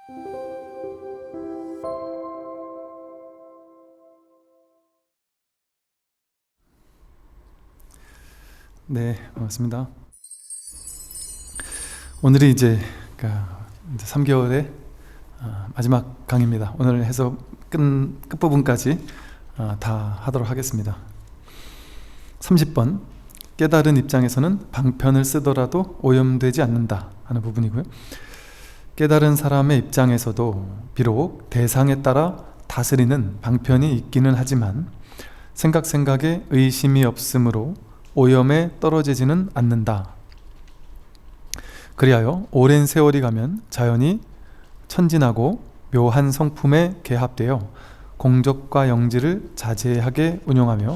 네, 반갑습니다. 오늘이 이제 3개월의 마지막 강의입니다. 오늘 해서 끝부분까지 다 하도록 하겠습니다. 30번, 깨달은 입장에서는 방편을 쓰더라도 오염되지 않는다 하는 부분이고요. 깨달은 사람의 입장에서도 비록 대상에 따라 다스리는 방편이 있기는 하지만 생각에 의심이 없으므로 오염에 떨어지지는 않는다. 그리하여 오랜 세월이 가면 자연이 천진하고 묘한 성품에 개합되어 공적과 영지를 자제하게 운용하며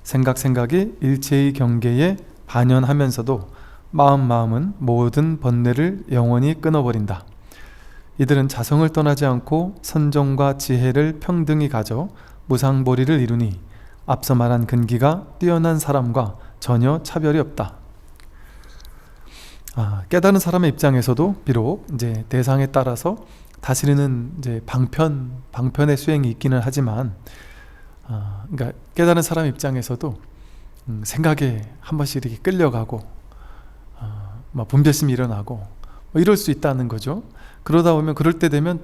생각이 일체의 경계에 반연하면서도 마음은 모든 번뇌를 영원히 끊어버린다. 이들은 자성을 떠나지 않고 선정과 지혜를 평등히 가져 무상보리를 이루니 앞서 말한 근기가 뛰어난 사람과 전혀 차별이 없다. 깨달은 사람의 입장에서도 비록 이제 대상에 따라서 다스리는 이제 방편의 수행이 있기는 하지만, 그러니까 깨달은 사람의 입장에서도 생각에 한 번씩 이렇게 끌려가고, 분별심이 일어나고, 이럴 수 있다는 거죠. 그러다 보면 그럴 때 되면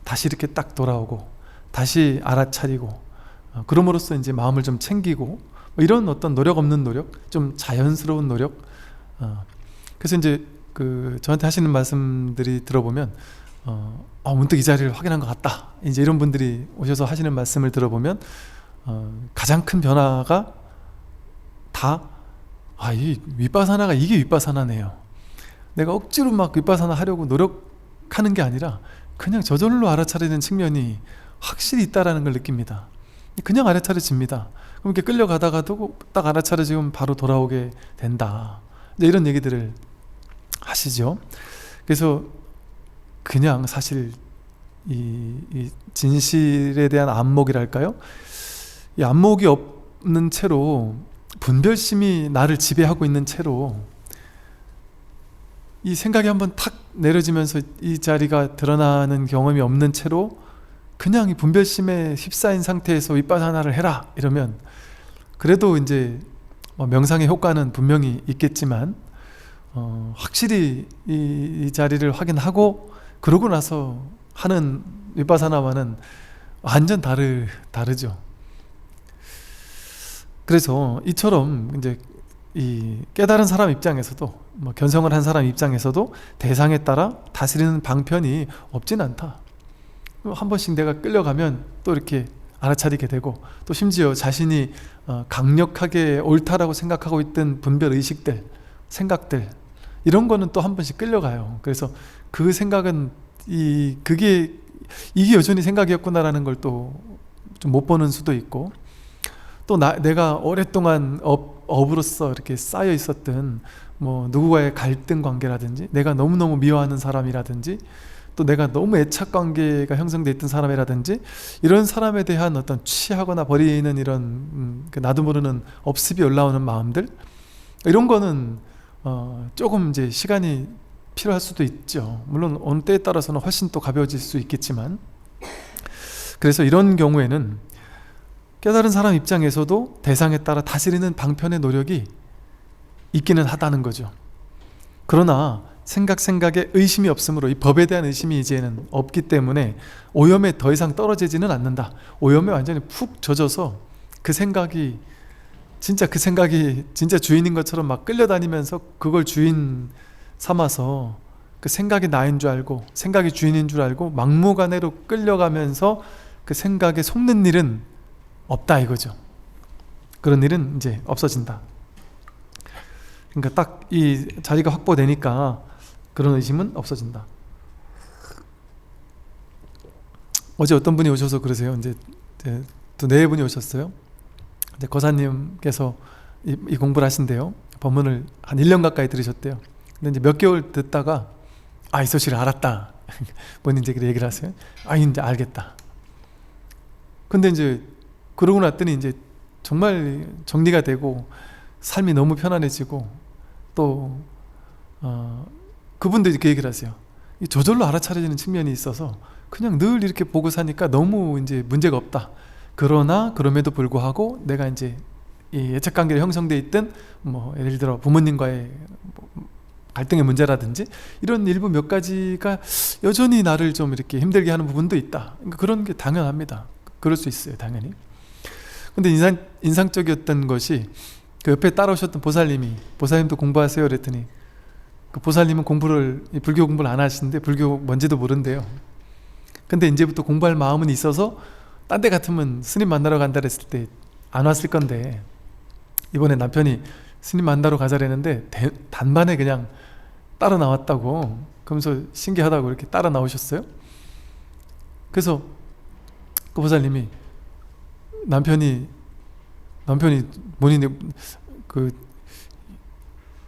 다시 이렇게 딱 돌아오고, 다시 알아차리고, 그럼으로써 이제 마음을 좀 챙기고, 이런 어떤 노력 없는 노력, 좀 자연스러운 노력. 그래서 이제 저한테 하시는 말씀들이 들어보면 문득 이 자리를 확인한 것 같다, 이제 이런 분들이 오셔서 하시는 말씀을 들어보면 가장 큰 변화가 다 이 윗바사나가 이게 윗바사나네요. 내가 억지로 막 윗바사나 하려고 노력하는 게 아니라 그냥 저절로 알아차리는 측면이 확실히 있다라는 걸 느낍니다. 그냥 알아차려집니다. 그럼 이렇게 끌려가다가도 딱 알아차려지면 바로 돌아오게 된다, 이런 얘기들을 하시죠. 그래서 그냥 사실 이 진실에 대한 안목이랄까요? 이 안목이 없는 채로, 분별심이 나를 지배하고 있는 채로, 이 생각이 한번 탁 내려지면서 이 자리가 드러나는 경험이 없는 채로 그냥 이 분별심에 휩싸인 상태에서 윗바사나를 해라 이러면, 그래도 이제 명상의 효과는 분명히 있겠지만 확실히 이 자리를 확인하고 그러고 나서 하는 윗바사나와는 완전 다르죠. 그래서 이처럼 이제 이 깨달은 사람 입장에서도, 견성을 한 사람 입장에서도 대상에 따라 다스리는 방편이 없진 않다. 한 번씩 내가 끌려가면 또 이렇게 알아차리게 되고, 또 심지어 자신이 강력하게 옳다라고 생각하고 있던 분별 의식들, 생각들, 이런 거는 또 한 번씩 끌려가요. 그래서 그 생각은 이게 여전히 생각이었구나라는 걸 또 좀 못 보는 수도 있고, 또 내가 오랫동안 업으로서 이렇게 쌓여 있었던 누구와의 갈등 관계라든지, 내가 너무너무 미워하는 사람이라든지, 또 내가 너무 애착관계가 형성되어 있던 사람이라든지, 이런 사람에 대한 어떤 취하거나 버리는 이런 나도 모르는 업습이 올라오는 마음들, 이런 거는 조금 이제 시간이 필요할 수도 있죠. 물론 어느 때에 따라서는 훨씬 또 가벼워질 수 있겠지만, 그래서 이런 경우에는 깨달은 사람 입장에서도 대상에 따라 다스리는 방편의 노력이 있기는 하다는 거죠. 그러나 생각에 의심이 없으므로, 이 법에 대한 의심이 이제는 없기 때문에 오염에 더 이상 떨어지지는 않는다. 오염에 완전히 푹 젖어서 그 생각이 진짜 주인인 것처럼 막 끌려다니면서 그걸 주인 삼아서 그 생각이 나인 줄 알고, 생각이 주인인 줄 알고 막무가내로 끌려가면서 그 생각에 속는 일은 없다 이거죠. 그런 일은 이제 없어진다. 그러니까 딱 이 자리가 확보되니까 그런 의심은 없어진다. 어제 어떤 분이 오셔서 그러세요. 이제 또 네 분이 오셨어요. 이제 거사님께서 이 공부를 하신대요. 법문을 한 1년 가까이 들으셨대요. 근데 이제 몇 개월 듣다가 이 소식을 알았다. 본인 이제 그렇게 얘기를 하세요. 이제 알겠다. 근데 이제 그러고 났더니 이제 정말 정리가 되고 삶이 너무 편안해지고, 또 그분도 이렇게 얘기를 하세요. 저절로 알아차려지는 측면이 있어서 그냥 늘 이렇게 보고 사니까 너무 이제 문제가 없다. 그러나 그럼에도 불구하고 내가 이제 이 애착관계로 형성돼 있던 뭐 예를 들어 부모님과의 갈등의 문제라든지 이런 일부 몇 가지가 여전히 나를 좀 이렇게 힘들게 하는 부분도 있다. 그러니까 그런 게 당연합니다. 그럴 수 있어요, 당연히. 근데 인상적이었던 것이 그 옆에 따라오셨던 보살님도 공부하세요 그랬더니 그 보살님은 불교 공부를 안 하시는데 불교 뭔지도 모른대요. 근데 이제부터 공부할 마음은 있어서 딴 데 같으면 스님 만나러 간다 그랬을 때 안 왔을 건데 이번에 남편이 스님 만나러 가자랬는데 단반에 그냥 따라 나왔다고. 그러면서 신기하다고 이렇게 따라 나오셨어요. 그래서 그 보살님이 남편이 본인이 그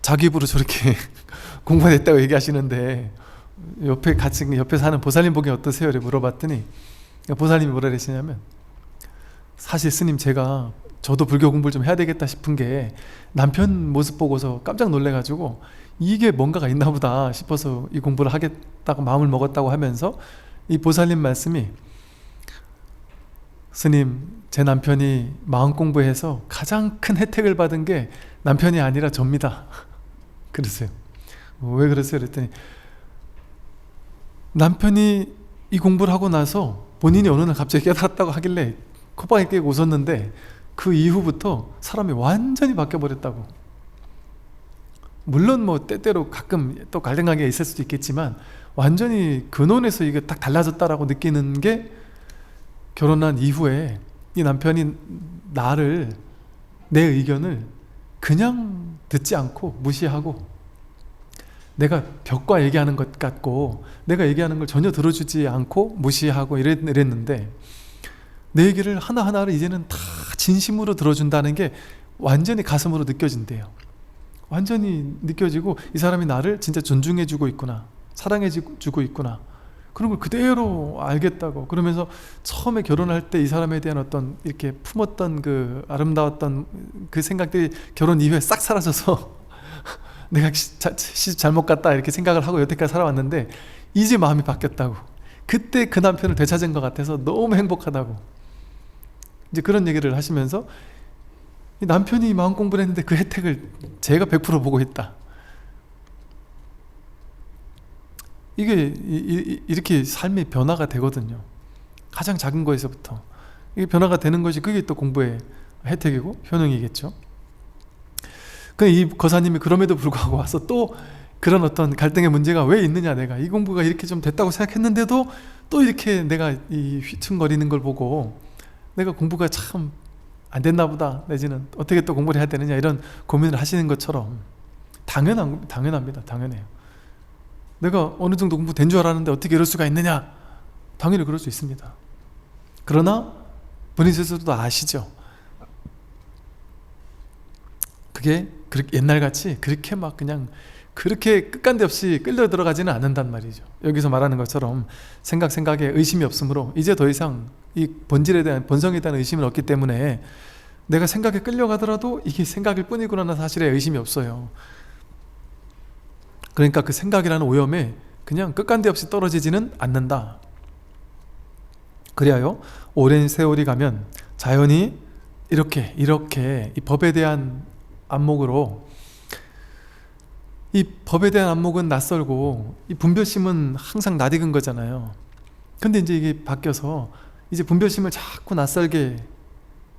자기 입으로 저렇게 공부했다고 얘기하시는데 옆에 사는 보살님 보기 어떠세요? 이렇게 물어봤더니 보살님이 뭐라 그러시냐면 사실 스님 저도 불교 공부를 좀 해야 되겠다 싶은 게 남편 모습 보고서 깜짝 놀래가지고 이게 뭔가가 있나 보다 싶어서 이 공부를 하겠다고 마음을 먹었다고 하면서 이 보살님 말씀이 스님 제 남편이 마음 공부해서 가장 큰 혜택을 받은 게 남편이 아니라 접니다. 그러세요. 왜 그러세요? 그랬더니 남편이 이 공부를 하고 나서 본인이 어느 날 갑자기 깨달았다고 하길래 콧방에 끼고 웃었는데 그 이후부터 사람이 완전히 바뀌어버렸다고. 물론 뭐 때때로 가끔 또 갈등관계가 있을 수도 있겠지만 완전히 근원에서 이게 딱 달라졌다라고 느끼는 게 결혼한 이후에 이 남편이 내 의견을 그냥 듣지 않고 무시하고 내가 벽과 얘기하는 것 같고 내가 얘기하는 걸 전혀 들어주지 않고 무시하고 이랬는데 내 얘기를 하나하나를 이제는 다 진심으로 들어준다는 게 완전히 가슴으로 느껴진대요. 완전히 느껴지고 이 사람이 나를 진짜 존중해주고 있구나, 사랑해주고 있구나, 그런 걸 그대로 알겠다고. 그러면서 처음에 결혼할 때 이 사람에 대한 어떤 이렇게 품었던 그 아름다웠던 그 생각들이 결혼 이후에 싹 사라져서 내가 시집 잘못 갔다 이렇게 생각을 하고 여태까지 살아왔는데 이제 마음이 바뀌었다고. 그때 그 남편을 되찾은 것 같아서 너무 행복하다고. 이제 그런 얘기를 하시면서 이 남편이 마음 공부를 했는데 그 혜택을 제가 100% 보고 있다. 이게 이렇게 삶의 변화가 되거든요. 가장 작은 거에서부터 이게 변화가 되는 것이 그게 또 공부의 혜택이고 효능이겠죠. 이 거사님이 그럼에도 불구하고 와서 또 그런 어떤 갈등의 문제가 왜 있느냐, 내가 이 공부가 이렇게 좀 됐다고 생각했는데도 또 이렇게 내가 이 휘청거리는 걸 보고 내가 공부가 참 안 됐나 보다, 내지는 어떻게 또 공부를 해야 되느냐 이런 고민을 하시는 것처럼 당연합니다. 당연해요. 내가 어느 정도 공부된 줄 알았는데 어떻게 이럴 수가 있느냐, 당연히 그럴 수 있습니다. 그러나 본인 스스로도 아시죠? 그게 옛날같이 그렇게 막 그냥 그렇게 끝간데 없이 끌려 들어가지는 않는단 말이죠. 여기서 말하는 것처럼 생각에 의심이 없으므로 이제 더 이상 이 본성에 대한 의심은 없기 때문에 내가 생각에 끌려가더라도 이게 생각일 뿐이구나 사실에 의심이 없어요. 그러니까 그 생각이라는 오염에 그냥 끝간데 없이 떨어지지는 않는다. 그리하여 오랜 세월이 가면 자연히 이렇게 이 법에 대한 안목으로, 이 법에 대한 안목은 낯설고 이 분별심은 항상 낯익은 거잖아요. 근데 이제 이게 바뀌어서 이제 분별심을 자꾸 낯설게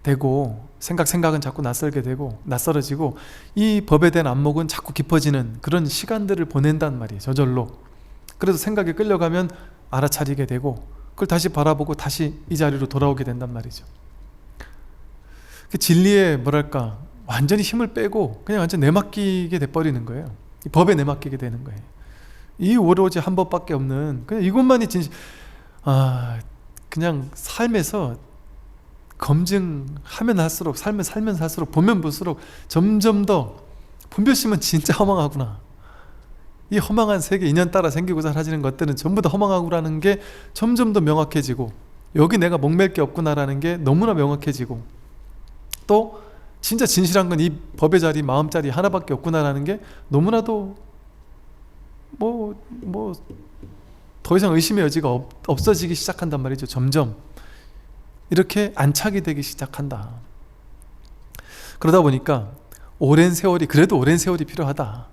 되고 생각은 자꾸 낯설게 되고 낯설어지고 이 법에 대한 안목은 자꾸 깊어지는 그런 시간들을 보낸단 말이에요. 저절로. 그래서 생각에 끌려가면 알아차리게 되고 그걸 다시 바라보고 다시 이 자리로 돌아오게 된단 말이죠. 그 진리에 뭐랄까 완전히 힘을 빼고 그냥 완전 내맡기게 돼버리는 거예요. 이 법에 내맡기게 되는 거예요. 이 오로지 한 법밖에 없는 그냥 이것만이 진실. 그냥 삶에서 검증하면 할수록, 삶을 살면서 할수록, 보면 볼수록 점점 더 분별심은 진짜 허망하구나, 이 허망한 세계, 인연 따라 생기고 사라지는 것들은 전부 다 허망하구라는 게 점점 더 명확해지고, 여기 내가 목맬 게 없구나라는 게 너무나 명확해지고, 또 진짜 진실한 건 이 법의 자리, 마음 자리 하나밖에 없구나라는 게 너무나도 더 이상 의심의 여지가 없어지기 시작한단 말이죠. 점점 이렇게 안착이 되기 시작한다. 그러다 보니까 그래도 오랜 세월이 필요하다.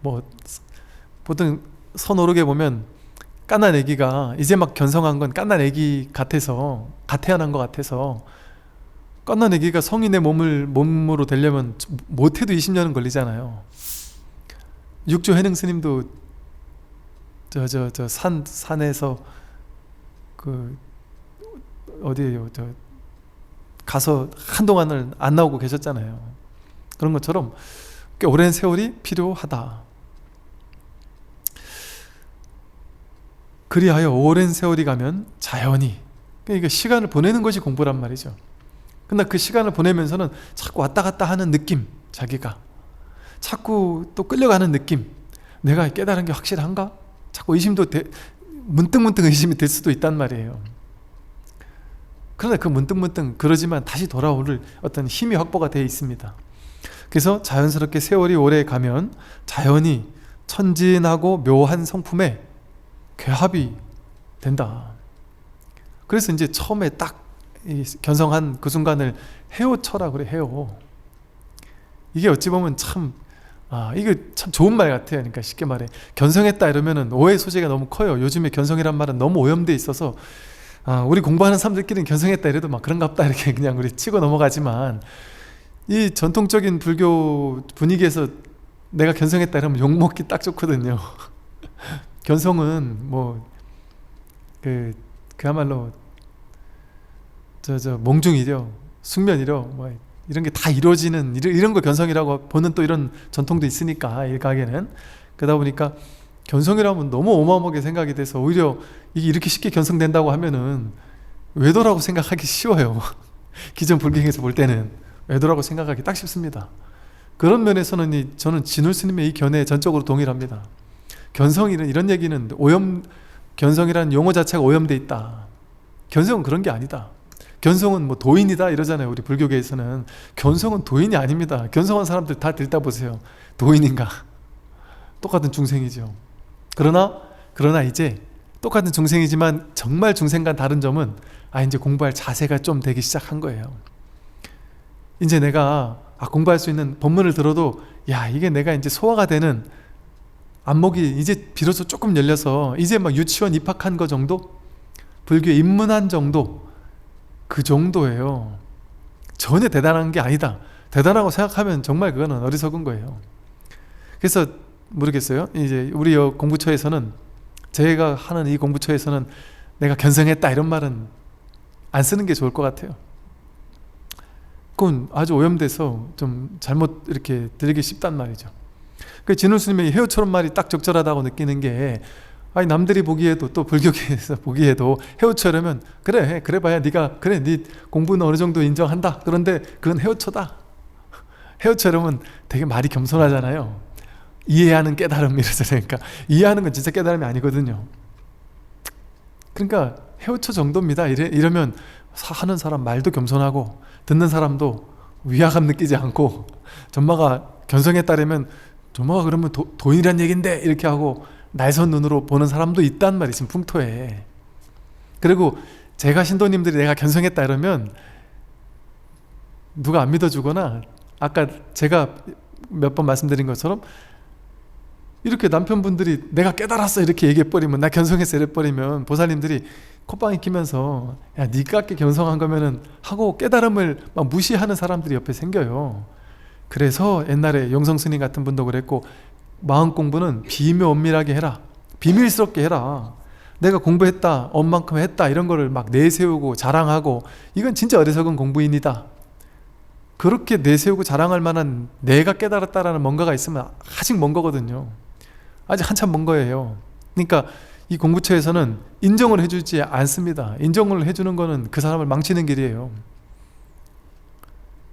뭐 보통 선오르게 보면 갓난 아기가 이제 막 견성한 건 갓난 아기 같아서, 갓 태어난 것 같아서, 갓난 아기가 성인의 몸으로 되려면 못해도 20년은 걸리잖아요. 육조 해능 스님도 산에서 어디에요? 가서 한동안을 안 나오고 계셨잖아요. 그런 것처럼 꽤 오랜 세월이 필요하다. 그리하여 오랜 세월이 가면 자연히, 그러니까 시간을 보내는 것이 공부란 말이죠. 근데 그 시간을 보내면서는 자꾸 왔다 갔다 하는 느낌, 자기가 자꾸 또 끌려가는 느낌, 내가 깨달은 게 확실한가? 자꾸 문득문득 의심이 될 수도 있단 말이에요. 그러나 그 문득문득 그러지만 다시 돌아올 어떤 힘이 확보가 되어 있습니다. 그래서 자연스럽게 세월이 오래 가면 자연히 천진하고 묘한 성품에 괴합이 된다. 그래서 이제 처음에 딱 견성한 그 순간을 해오처라 그래. 해오. 이게 어찌 보면 이게 참 좋은 말 같아요. 그러니까 쉽게 말해, 견성했다 이러면은 오해 소지가 너무 커요. 요즘에 견성이란 말은 너무 오염돼 있어서 우리 공부하는 사람들끼리는 견성했다 이래도 막 그런갑다 이렇게 그냥 우리 치고 넘어가지만, 이 전통적인 불교 분위기에서 내가 견성했다 이러면 욕먹기 딱 좋거든요. 견성은 그야말로 몽중이려, 숙면이려, 뭐 이런 게 다 이루어지는 이런 거 견성이라고 보는 또 이런 전통도 있으니까, 일각에는. 그러다 보니까 견성이라면 너무 어마어마하게 생각이 돼서 오히려 이게 이렇게 쉽게 견성된다고 하면은 외도라고 생각하기 쉬워요. 기존 불경에서 볼 때는 외도라고 생각하기 딱 쉽습니다. 그런 면에서는 저는 진울 스님의 이 견해에 전적으로 동일합니다. 견성이란 이런 얘기는 견성이라는 용어 자체가 오염돼 있다. 견성은 그런 게 아니다. 견성은 뭐 도인이다 이러잖아요. 우리 불교계에서는. 견성은 도인이 아닙니다. 견성한 사람들 다 들다 보세요. 도인인가? 똑같은 중생이죠. 그러나 이제 똑같은 중생이지만 정말 중생과 다른 점은 이제 공부할 자세가 좀 되기 시작한 거예요. 이제 내가 공부할 수 있는 법문을 들어도 이게 내가 이제 소화가 되는 안목이 이제 비로소 조금 열려서 이제 막 유치원 입학한 거 정도? 불교에 입문한 정도? 그 정도예요. 전혀 대단한 게 아니다. 대단하고 생각하면 정말 그거는 어리석은 거예요. 그래서 모르겠어요. 이제 우리 공부처에서는, 제가 하는 이 공부처에서는 내가 견성했다 이런 말은 안 쓰는 게 좋을 것 같아요. 그건 아주 오염돼서 좀 잘못 이렇게 들리기 쉽단 말이죠. 그 진울 스님의 해오처럼 말이 딱 적절하다고 느끼는 게, 남들이 보기에도, 또 불교계에서 보기에도 해오처라면 그래 봐야 네 공부는 어느 정도 인정한다. 그런데 그건 해오처다. 해오처럼은 되게 말이 겸손하잖아요. 이해하는 깨달음 이러잖아요. 그러니까 이해하는 건 진짜 깨달음이 아니거든요. 그러니까 해오처 정도입니다. 이러면 하는 사람 말도 겸손하고 듣는 사람도 위화감 느끼지 않고, 전마가 견성에 따르면 전마가 그러면 도인이란 얘긴데 이렇게 하고 날선 눈으로 보는 사람도 있단 말이 지금 풍토에. 그리고 제가 신도님들이 내가 견성했다 이러면 누가 안 믿어주거나, 아까 제가 몇 번 말씀드린 것처럼 이렇게 남편분들이 내가 깨달았어 이렇게 얘기해버리면, 나 견성했어 이래버리면 보살님들이 콧방이 끼면서 니가 견성한 거면은 하고 깨달음을 막 무시하는 사람들이 옆에 생겨요. 그래서 옛날에 용성스님 같은 분도 그랬고, 마음 공부는 비밀 엄밀하게 해라. 비밀스럽게 해라. 내가 공부했다, 엄만큼 했다 이런 거를 막 내세우고 자랑하고, 이건 진짜 어리석은 공부인이다. 그렇게 내세우고 자랑할 만한 내가 깨달았다라는 뭔가가 있으면 아직 먼 거거든요. 아직 한참 먼 거예요. 그러니까 이 공부처에서는 인정을 해주지 않습니다. 인정을 해주는 거는 그 사람을 망치는 길이에요.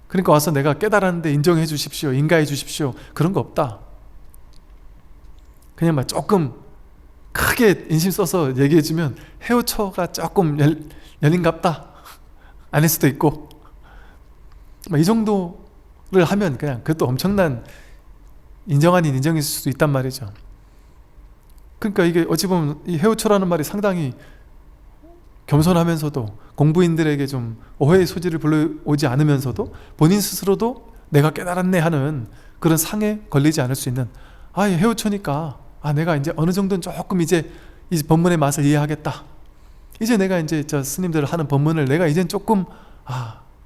그러니까 와서 내가 깨달았는데 인정해 주십시오, 인가해 주십시오, 그런 거 없다. 그냥 막 조금 크게 인심 써서 얘기해 주면 해오처가 조금 열린갑다 아닐 수도 있고, 이 정도를 하면 그냥 그것도 엄청난 인정 아닌 인정일 수도 있단 말이죠. 그러니까 이게 어찌 보면 이 해우초라는 말이 상당히 겸손하면서도 공부인들에게 좀 오해의 소지를 불러오지 않으면서도 본인 스스로도 내가 깨달았네 하는 그런 상에 걸리지 않을 수 있는, 해우초니까 내가 이제 어느 정도는 조금 이제 이 법문의 맛을 이해하겠다, 이제 내가 이제 저 스님들 하는 법문을 내가 이젠 조금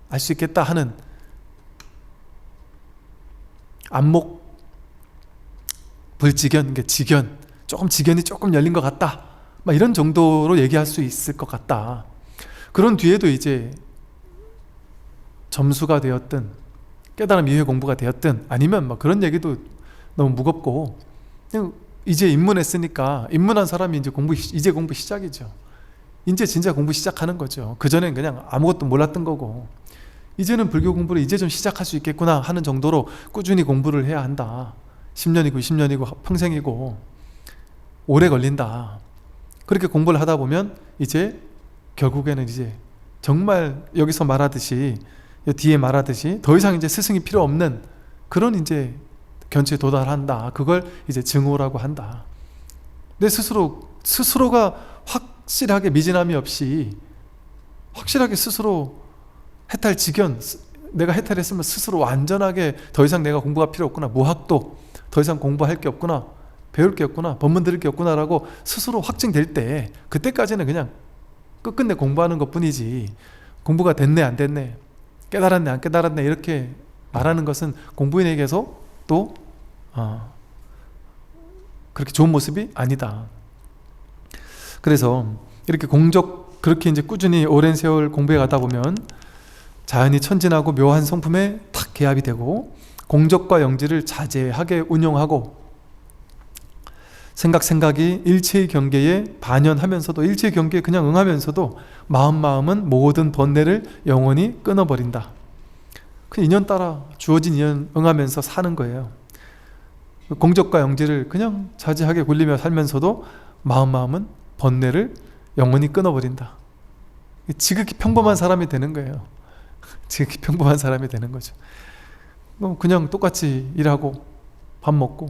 알 수 있겠다 하는 안목 불지견, 지견, 조금 지견이 조금 열린 것 같다, 막 이런 정도로 얘기할 수 있을 것 같다. 그런 뒤에도 이제 점수가 되었든 깨달음 이후의 공부가 되었든 아니면 막 그런 얘기도 너무 무겁고, 그냥 이제 입문했으니까, 입문한 사람이 이제 공부 시작이죠. 이제 진짜 공부 시작하는 거죠. 그전엔 그냥 아무것도 몰랐던 거고, 이제는 불교 공부를 이제 좀 시작할 수 있겠구나 하는 정도로 꾸준히 공부를 해야 한다. 10년이고 20년이고 평생이고 오래 걸린다. 그렇게 공부를 하다 보면 이제 결국에는 이제 정말 여기서 말하듯이, 뒤에 말하듯이 더 이상 이제 스승이 필요 없는 그런 이제 견치에 도달한다. 그걸 이제 증오라고 한다. 내 스스로가 확실하게 미진함이 없이 확실하게 스스로 해탈지견, 내가 해탈했으면 스스로 완전하게 더 이상 내가 공부가 필요 없구나, 무학도 더 이상 공부할 게 없구나, 배울 게 없구나, 법문 들을 게 없구나 라고 스스로 확증될 때, 그때까지는 그냥 끝끝내 공부하는 것 뿐이지, 공부가 됐네 안 됐네, 깨달았네 안 깨달았네 이렇게 말하는 것은 공부인에게서 또 그렇게 좋은 모습이 아니다. 그래서 이렇게 그렇게 이제 꾸준히 오랜 세월 공부해 가다 보면 자연히 천진하고 묘한 성품에 탁 개합이 되고, 공적과 영지를 자제하게 운용하고, 생각이 일체의 경계에 반연하면서도, 일체의 경계에 그냥 응하면서도 마음은 모든 번뇌를 영원히 끊어버린다. 그 인연 따라 주어진 인연 응하면서 사는 거예요. 공적과 영지를 그냥 자제하게 굴리며 살면서도 마음은 번뇌를 영원히 끊어버린다. 지극히 평범한 사람이 되는 거예요. 지극히 평범한 사람이 되는 거죠. 그냥 똑같이 일하고 밥 먹고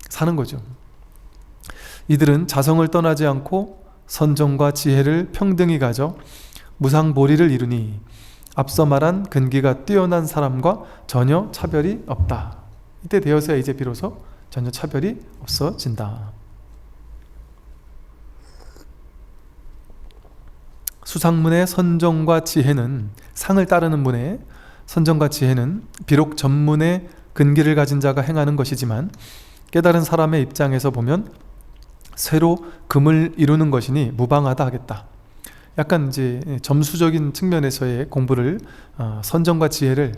사는 거죠. 이들은 자성을 떠나지 않고 선정과 지혜를 평등히 가져 무상보리를 이루니 앞서 말한 근기가 뛰어난 사람과 전혀 차별이 없다. 이때 되어서야 이제 비로소 전혀 차별이 없어진다. 수상문의 선정과 지혜는, 상을 따르는 문의 선정과 지혜는 비록 전문의 근기를 가진 자가 행하는 것이지만 깨달은 사람의 입장에서 보면 새로 금을 이루는 것이니 무방하다 하겠다. 약간 이제 점수적인 측면에서의 공부를, 선정과 지혜를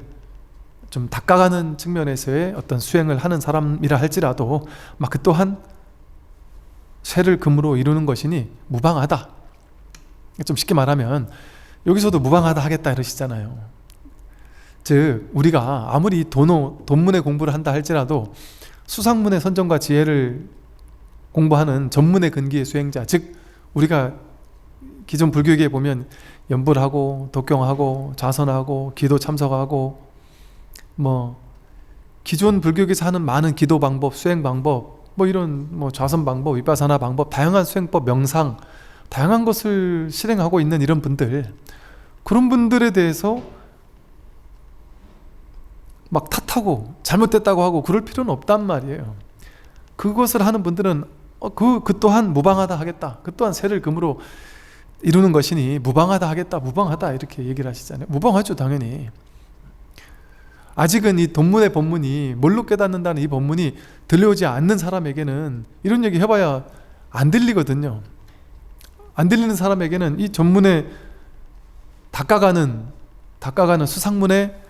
좀 닦아가는 측면에서의 어떤 수행을 하는 사람이라 할지라도 그 또한 쇠를 금으로 이루는 것이니 무방하다. 좀 쉽게 말하면 여기서도 무방하다 하겠다 이러시잖아요. 즉 우리가 아무리 돈문의 공부를 한다 할지라도 수상문의 선정과 지혜를 공부하는 전문의 근기의 수행자, 즉 우리가 기존 불교계에 보면 연불하고 독경하고 좌선하고 기도 참석하고 기존 불교계에서 하는 많은 기도 방법, 수행 방법, 이런 좌선 방법, 위파사나 방법, 다양한 수행법, 명상, 다양한 것을 실행하고 있는 이런 분들, 그런 분들에 대해서 막 탓하고 잘못됐다고 하고 그럴 필요는 없단 말이에요. 그것을 하는 분들은 그 또한 무방하다 하겠다. 그 또한 새를 금으로 이루는 것이니 무방하다 하겠다. 무방하다 이렇게 얘기를 하시잖아요. 무방하죠 당연히. 아직은 이 돈문의 법문이, 뭘로 깨닫는다는 이 법문이 들려오지 않는 사람에게는 이런 얘기 해봐야 안 들리거든요. 안 들리는 사람에게는 이 전문에 닦아가는 수상문의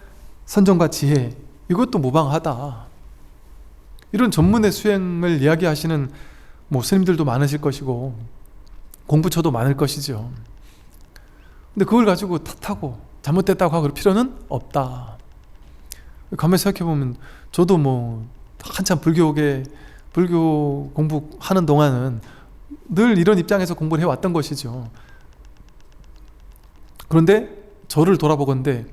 선정과 지혜, 이것도 무방하다. 이런 전문의 수행을 이야기하시는 스님들도 많으실 것이고 공부처도 많을 것이죠. 근데 그걸 가지고 탓하고 잘못됐다고 하고 그럴 필요는 없다. 가만히 생각해보면 저도 한참 불교 공부하는 동안은 늘 이런 입장에서 공부를 해왔던 것이죠. 그런데 저를 돌아보건대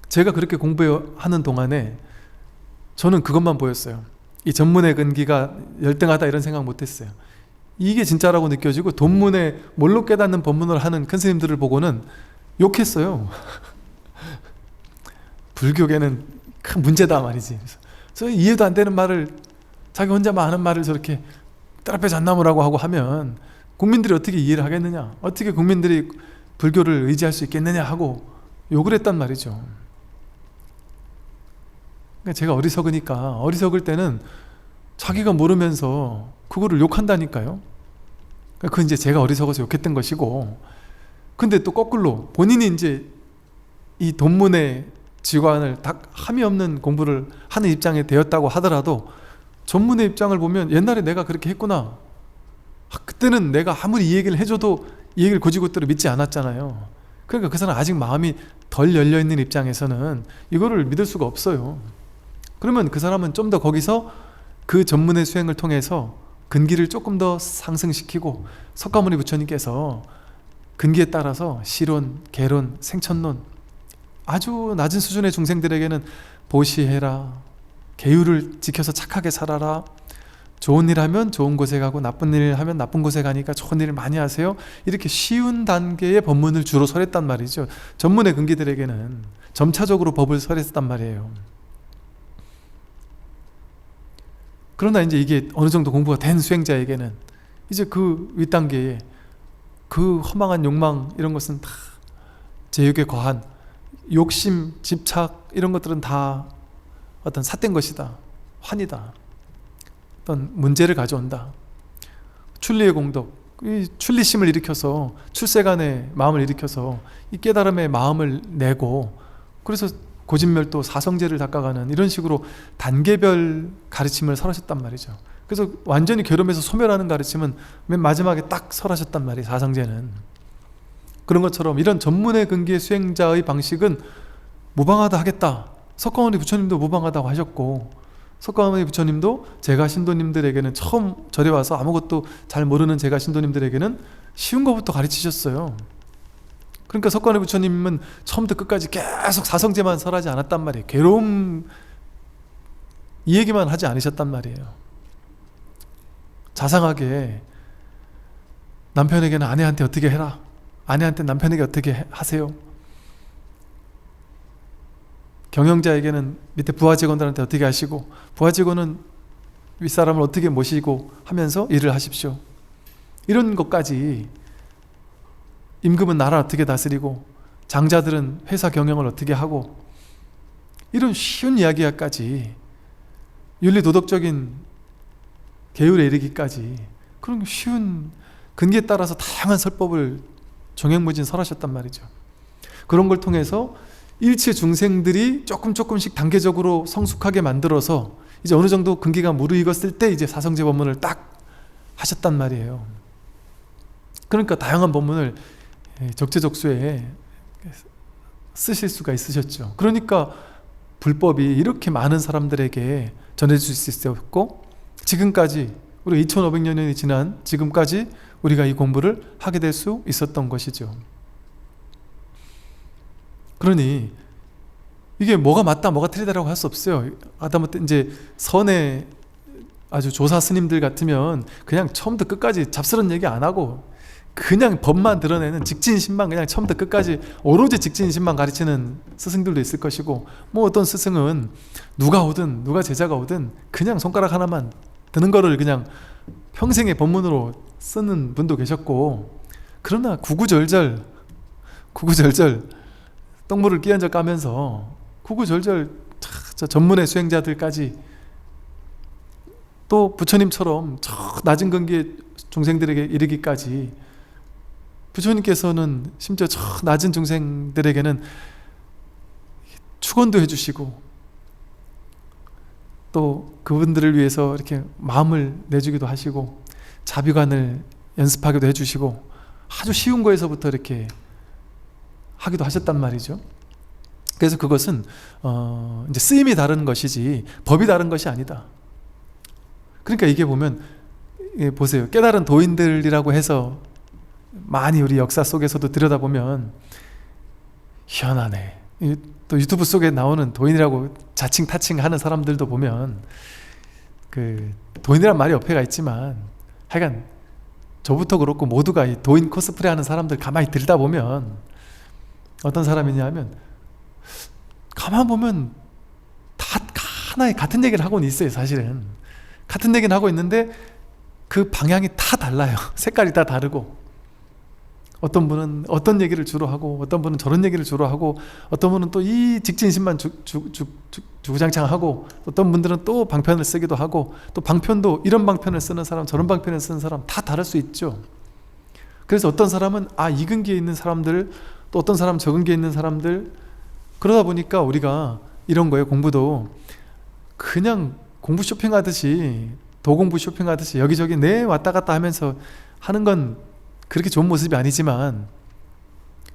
제가 그렇게 공부하는 동안에 저는 그것만 보였어요. 이 전문의 근기가 열등하다 이런 생각 못했어요. 이게 진짜라고 느껴지고 돈문에 뭘로 깨닫는 법문을 하는 큰 스님들을 보고는 욕했어요. 불교계는 큰 문제다 말이지. 그래서 이해도 안 되는 말을 자기 혼자만 하는 말을 저렇게 뜰앞에 잣나무라고 하고 하면 국민들이 어떻게 이해를 하겠느냐, 어떻게 국민들이 불교를 의지할 수 있겠느냐 하고 욕을 했단 말이죠. 그러니까 제가 어리석으니까, 어리석을 때는 자기가 모르면서 그거를 욕한다니까요. 그건 이제 제가 어리석어서 욕했던 것이고, 근데 또 거꾸로 본인이 이제 이 돈문의 지관을 다 함이 없는 공부를 하는 입장에 되었다고 하더라도 전문의 입장을 보면 옛날에 내가 그렇게 했구나, 그때는 내가 아무리 이 얘기를 해줘도 이 얘기를 고지고대로 믿지 않았잖아요. 그러니까 그 사람 아직 마음이 덜 열려있는 입장에서는 이거를 믿을 수가 없어요. 그러면 그 사람은 좀 더 거기서 그 전문의 수행을 통해서 근기를 조금 더 상승시키고, 석가모니 부처님께서 근기에 따라서 시론, 개론, 생천론, 아주 낮은 수준의 중생들에게는 보시해라, 계율을 지켜서 착하게 살아라, 좋은 일 하면 좋은 곳에 가고 나쁜 일 하면 나쁜 곳에 가니까 좋은 일을 많이 하세요, 이렇게 쉬운 단계의 법문을 주로 설했단 말이죠. 전문의 근기들에게는 점차적으로 법을 설했단 말이에요. 그러나 이제 이게 어느 정도 공부가 된 수행자에게는 이제 그 윗단계에 그 허망한 욕망 이런 것은 다 제욕에 과한 욕심, 집착 이런 것들은 다 어떤 삿된 것이다, 환이다, 어떤 문제를 가져온다. 출리의 공덕, 이 출리심을 일으켜서 출세간의 마음을 일으켜서 이 깨달음의 마음을 내고, 그래서 고진멸도 사성제를 닦아가는 이런 식으로 단계별 가르침을 설하셨단 말이죠. 그래서 완전히 결함에서 소멸하는 가르침은 맨 마지막에 딱 설하셨단 말이에요, 사성제는. 그런 것처럼 이런 전문의 근기의 수행자의 방식은 무방하다 하겠다. 석가모니 부처님도 무방하다고 하셨고, 석가모니 부처님도 제가 신도님들에게는 처음 절에 와서 아무것도 잘 모르는 제가 신도님들에게는 쉬운 것부터 가르치셨어요. 그러니까 석가모니 부처님은 처음부터 끝까지 계속 사성제만 설하지 않았단 말이에요. 괴로움 이 얘기만 하지 않으셨단 말이에요. 자상하게 남편에게는 아내한테 어떻게 해라, 아내한테 남편에게 어떻게 하세요, 경영자에게는 밑에 부하 직원들한테 어떻게 하시고, 부하 직원은 윗사람을 어떻게 모시고 하면서 일을 하십시오, 이런 것까지, 임금은 나라 어떻게 다스리고 장자들은 회사 경영을 어떻게 하고, 이런 쉬운 이야기까지 윤리 도덕적인 계율에 이르기까지 그런 쉬운 근기에 따라서 다양한 설법을 정행무진 설하셨단 말이죠. 그런 걸 통해서 일체 중생들이 조금씩 단계적으로 성숙하게 만들어서 이제 어느 정도 근기가 무르익었을 때 이제 사성제 법문을 딱 하셨단 말이에요. 그러니까 다양한 법문을 적재적소에 쓰실 수가 있으셨죠. 그러니까 불법이 이렇게 많은 사람들에게 전해질 수 있었고, 지금까지 우리 2500년이 지난 지금까지 우리가 이 공부를 하게 될 수 있었던 것이죠. 그러니 이게 뭐가 맞다 뭐가 틀리다라고 할 수 없어요. 하다못해 이제 선의 아주 조사 스님들 같으면 그냥 처음부터 끝까지 잡스러운 얘기 안 하고 그냥 법만 드러내는 직진신만, 그냥 처음부터 끝까지 오로지 직진신만 가르치는 스승들도 있을 것이고, 뭐 어떤 스승은 누가 오든 누가 제자가 오든 그냥 손가락 하나만 드는 거를 그냥 평생의 법문으로 쓰는 분도 계셨고, 그러나 구구절절 똥물을 끼얹어 까면서 구구절절 저 전문의 수행자들까지, 또 부처님처럼 저 낮은 근기의 중생들에게 이르기까지, 부처님께서는 심지어 저 낮은 중생들에게는 축원도 해주시고 또 그분들을 위해서 이렇게 마음을 내주기도 하시고 자비관을 연습하기도 해주시고 아주 쉬운 거에서부터 이렇게 하기도 하셨단 말이죠. 그래서 그것은 이제 쓰임이 다른 것이지 법이 다른 것이 아니다. 그러니까 이게 보면 보세요. 깨달은 도인들이라고 해서 많이 우리 역사 속에서도 들여다보면 희한하네. 또 유튜브 속에 나오는 도인이라고 자칭 타칭하는 사람들도 보면 그 도인이란 말이 옆에가 있지만 하여간 저부터 그렇고 모두가 이 도인 코스프레 하는 사람들 가만히 들다 보면 어떤 사람이냐 하면 가만 보면 다 하나의 같은 얘기를 하고는 있어요. 사실은 같은 얘기는 하고 있는데 그 방향이 다 달라요. 색깔이 다 다르고, 어떤 분은 어떤 얘기를 주로 하고, 어떤 분은 저런 얘기를 주로 하고, 어떤 분은 또 이 직진심만 주구장창 하고, 어떤 분들은 또 방편을 쓰기도 하고, 또 방편도 이런 방편을 쓰는 사람 저런 방편을 쓰는 사람 다 다를 수 있죠. 그래서 어떤 사람은 이근기에 있는 사람들, 또 어떤 사람 저근기에 있는 사람들, 그러다 보니까 우리가 이런 거예요. 공부도 그냥 공부 쇼핑하듯이, 도공부 쇼핑하듯이 여기저기 내 왔다 갔다 하면서 하는 건 그렇게 좋은 모습이 아니지만,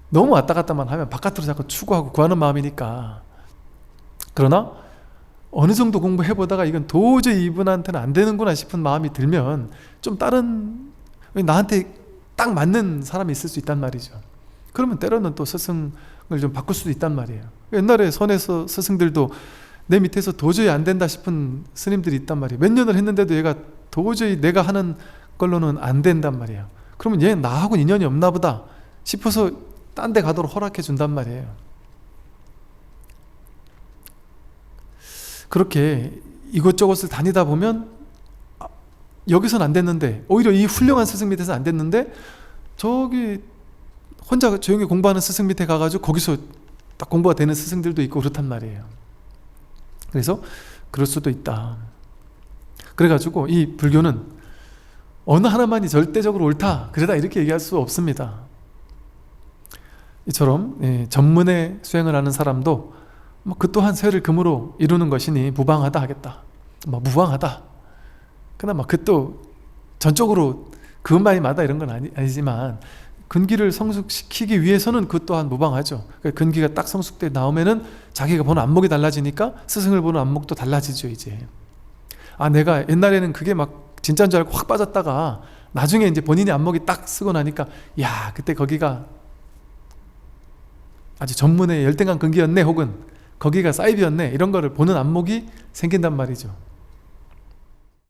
너무 왔다 갔다만 하면 바깥으로 자꾸 추구하고 구하는 마음이니까. 그러나 어느 정도 공부해보다가 이건 도저히 이분한테는 안 되는구나 싶은 마음이 들면 좀 다른, 나한테 딱 맞는 사람이 있을 수 있단 말이죠. 그러면 때로는 또 스승을 좀 바꿀 수도 있단 말이에요. 옛날에 선에서 스승들도 내 밑에서 도저히 안 된다 싶은 스님들이 있단 말이에요. 몇 년을 했는데도 얘가 도저히 내가 하는 걸로는 안 된단 말이에요. 그러면 얘 나하고는 인연이 없나 보다 싶어서 딴 데 가도록 허락해 준단 말이에요. 그렇게 이곳저곳을 다니다 보면 여기선 안 됐는데, 오히려 이 훌륭한 스승 밑에서 안 됐는데 저기 혼자 조용히 공부하는 스승 밑에 가가지고 거기서 딱 공부가 되는 스승들도 있고 그렇단 말이에요. 그래서 그럴 수도 있다. 그래가지고 이 불교는 어느 하나만이 절대적으로 옳다, 그러다 이렇게 얘기할 수 없습니다. 이처럼 전문의 수행을 하는 사람도 그 또한 쇠를 금으로 이루는 것이니 무방하다 하겠다, 무방하다, 그나마 그 또 전적으로 그것만이 맞다 이런 건 아니지만, 근기를 성숙시키기 위해서는 그 또한 무방하죠. 근기가 딱 성숙돼 나오면은 자기가 보는 안목이 달라지니까 스승을 보는 안목도 달라지죠. 이제 내가 옛날에는 그게 막 진짜인 줄 알고 확 빠졌다가 나중에 이제 본인이 안목이 딱 쓰고 나니까, 야, 그때 거기가 아주 전문의 열등한 근기였네, 혹은 거기가 사이비였네, 이런 거를 보는 안목이 생긴단 말이죠.